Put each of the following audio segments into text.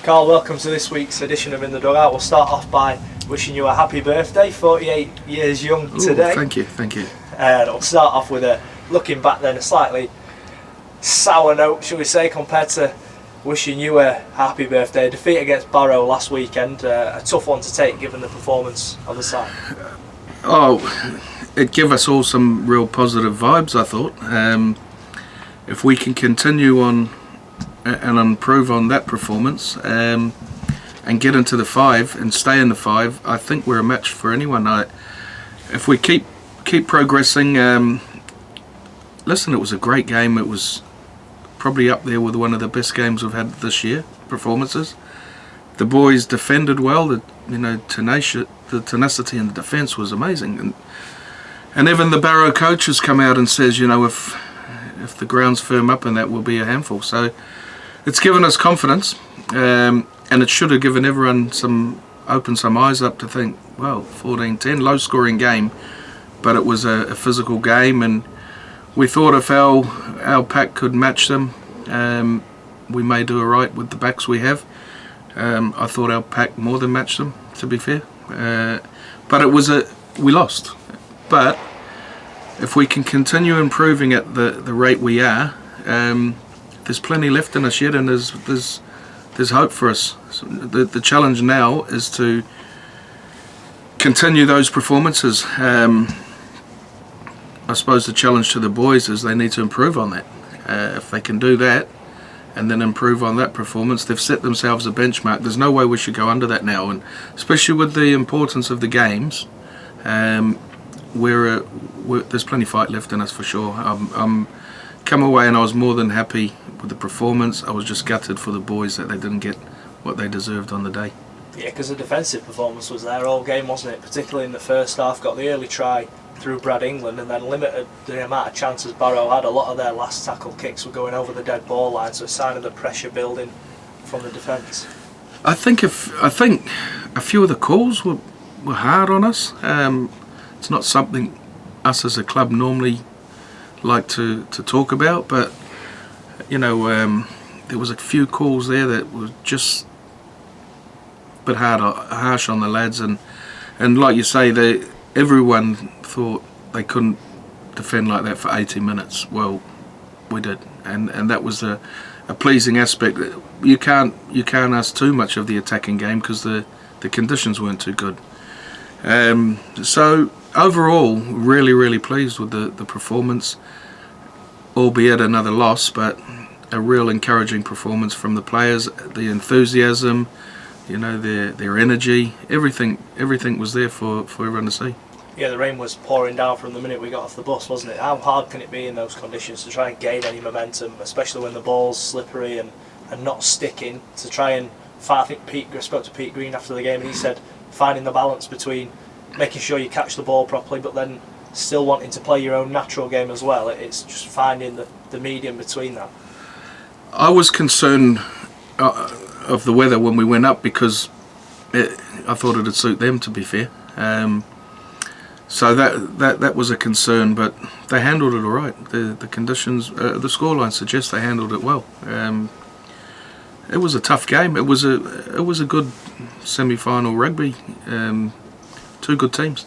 Carl, welcome to this week's edition of In the Dugout. We'll start off by wishing you a happy birthday, 48 years young today. Thank you. We'll start off with looking back then, a slightly sour note, shall we say, compared to wishing you a happy birthday. Defeat against Barrow last weekend, a tough one to take given the performance of the side. It gave us all some real positive vibes, I thought. If we can continue on and improve on that performance and get into the 5 and stay in the 5, I think we're a match for anyone. If we keep progressing, listen, it was a great game. It was probably up there with one of the best games we've had this year, performances. The boys defended well. The tenacity in the defence was amazing, and even the Barrow coach has come out and says, if the ground's firm up, and that will be a handful. So it's given us confidence, and it should have given everyone opened some eyes up to think, well, 14-10, low scoring game, but it was a physical game, and we thought if our pack could match them, we may do alright with the backs we have. I thought our pack more than matched them, to be fair, but we lost. But if we can continue improving at the rate we are, there's plenty left in us yet, and there's hope for us. So the challenge now is to continue those performances. I suppose the challenge to the boys is they need to improve on that. If they can do that and then improve on that performance, they've set themselves a benchmark. There's no way we should go under that now, and especially with the importance of the games, there's plenty of fight left in us for sure. I'm come away and I was more than happy with the performance. I was just gutted for the boys that they didn't get what they deserved on the day. Yeah, because the defensive performance was there all game, wasn't it? Particularly in the first half. Got the early try through Brad England and then limited the amount of chances Barrow had. A lot of their last tackle kicks were going over the dead ball line, so a sign of the pressure building from the defence. I think a few of the calls were hard on us. It's not something us as a club normally like to talk about, but there was a few calls there that were just a bit harsh on the lads, and like you say, everyone thought they couldn't defend like that for 80 minutes. Well, we did, and that was a pleasing aspect. You can't ask too much of the attacking game because the conditions weren't too good. So overall, really pleased with the performance, albeit another loss, but a real encouraging performance from the players. The enthusiasm, their energy, everything was there for everyone to see. Yeah, the rain was pouring down from the minute we got off the bus, wasn't it? How hard can it be in those conditions to try and gain any momentum, especially when the ball's slippery and not sticking, to try and find? I think I spoke to Pete Green after the game, and he said finding the balance between making sure you catch the ball properly but then still wanting to play your own natural game as well. It's just finding the medium between that. I was concerned of the weather when we went up because I thought it'd suit them, to be fair. So that was a concern, but they handled it all right. The conditions, the scoreline suggests they handled it well. It was a tough game. It was a good semi-final rugby. Two good teams.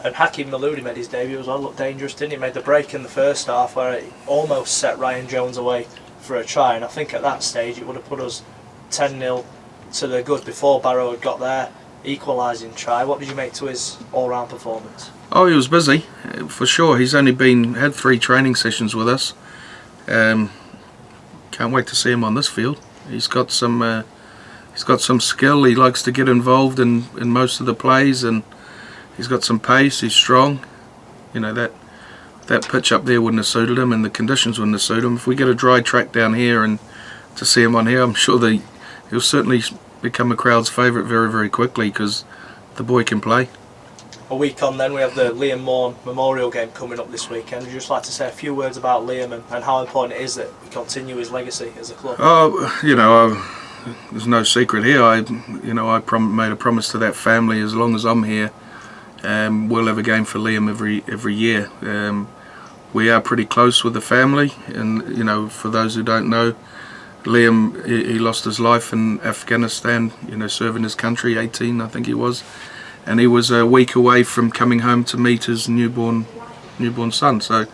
And Hakeem Maludi made his debut as well. Looked dangerous, didn't he? Made the break in the first half where he almost set Ryan Jones away for a try, and I think at that stage it would have put us 10-0 to the good before Barrow had got their equalising try. What did you make to his all-round performance? Oh, he was busy, for sure. He's only had 3 training sessions with us. Can't wait to see him on this field. He's got some skill. He likes to get involved in most of the plays, and he's got some pace. He's strong. That pitch up there wouldn't have suited him, and the conditions wouldn't have suited him. If we get a dry track down here and to see him on here, I'm sure he'll certainly become a crowd's favourite very, very quickly because the boy can play. A week on then, we have the Liam Morn Memorial game coming up this weekend. Would you just like to say a few words about Liam and how important it is that we continue his legacy as a club? There's no secret here. I made a promise to that family, as long as I'm here, we'll have a game for Liam every year. We are pretty close with the family, and for those who don't know, Liam, he lost his life in Afghanistan, serving his country, 18 I think he was, and he was a week away from coming home to meet his newborn son. So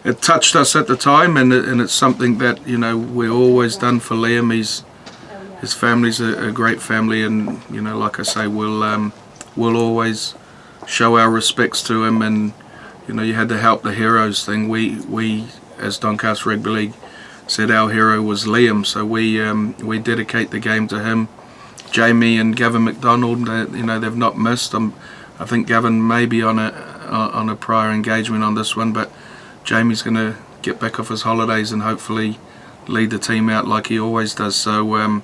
it touched us at the time, and it's something that we're always done for Liam. His family's a great family, and like I say, we'll always show our respects to him. And you had the help the heroes thing. We as Doncaster Rugby League said our hero was Liam, so we dedicate the game to him. Jamie and Gavin McDonald, they've not missed. I think Gavin may be on a prior engagement on this one, but Jamie's going to get back off his holidays and hopefully lead the team out like he always does. So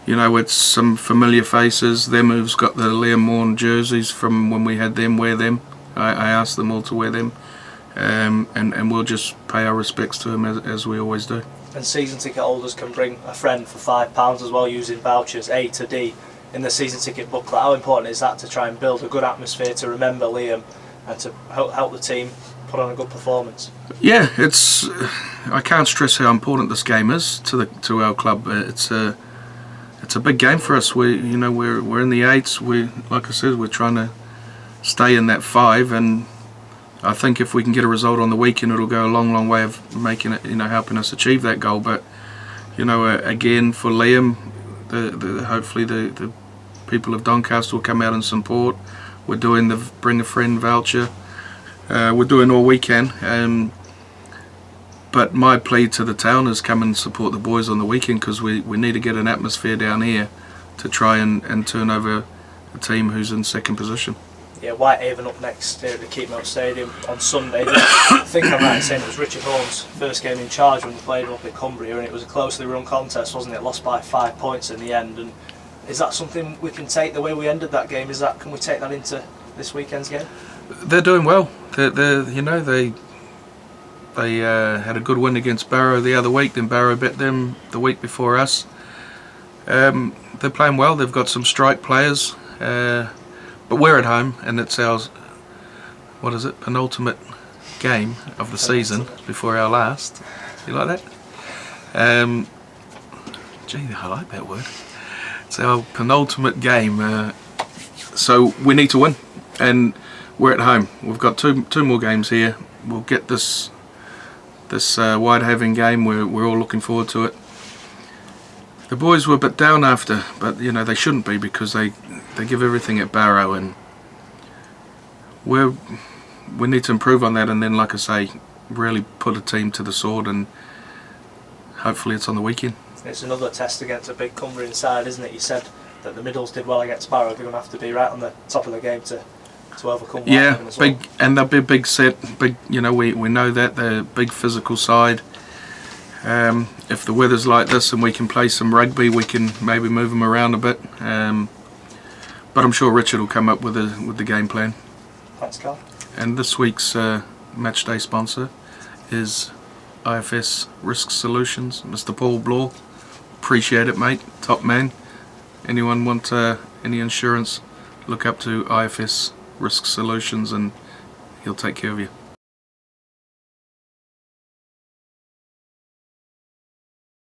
it's some familiar faces. Them who's got the Liam Morn jerseys from when we had them wear them. I asked them all to wear them, and we'll just pay our respects to him as we always do. And season ticket holders can bring a friend for £5 as well, using vouchers A to D in the season ticket booklet. How important is that to try and build a good atmosphere, to remember Liam, and to help the team put on a good performance? Yeah, I can't stress how important this game is to our club. It's a big game for us. We're in the eights. Like I said, we're trying to stay in that 5, and I think if we can get a result on the weekend, it'll go a long way of making it, helping us achieve that goal. But again, for Liam, hopefully the people of Doncaster will come out and support. We're doing the bring a friend voucher. We're doing all we can. But my plea to the town is come and support the boys on the weekend, because we need to get an atmosphere down here to try and turn over a team who's in second position. Yeah, Whitehaven up next here at the Keepmoat Stadium on Sunday. I think I'm right in saying it was Richard Holmes' first game in charge when they played up at Cumbria, and it was a closely run contest, wasn't it? Lost by 5 points in the end. And is that something we can take, the way we ended that game? Can we take that into this weekend's game? They're doing well. They had a good win against Barrow the other week. Then Barrow beat them the week before us. They're playing well. They've got some strike players. But we're at home, and it's our, penultimate game of the season before our last. You like that? I like that word. It's our penultimate game, so we need to win, and we're at home. We've got two more games here. We'll get this Whitehaven game. We're all looking forward to it. The boys were a bit down after, but they shouldn't be, because they give everything at Barrow, and we need to improve on that, and then, like I say, really put a team to the sword, and hopefully it's on the weekend. It's another test against a big Cumbrian side, isn't it? You said that the Middles did well against Barrow. They're going to have to be right on the top of the game to overcome Whitehaven as well. Big, and they'll be a big set. Big, we know that they're a big physical side. If the weather's like this and we can play some rugby, we can maybe move them around a bit. But I'm sure Richard will come up with the game plan. Thanks, Carl. And this week's match day sponsor is IFS Risk Solutions, Mr. Paul Bloor. Appreciate it, mate. Top man. Anyone want any insurance, look up to IFS Risk Solutions, and he'll take care of you.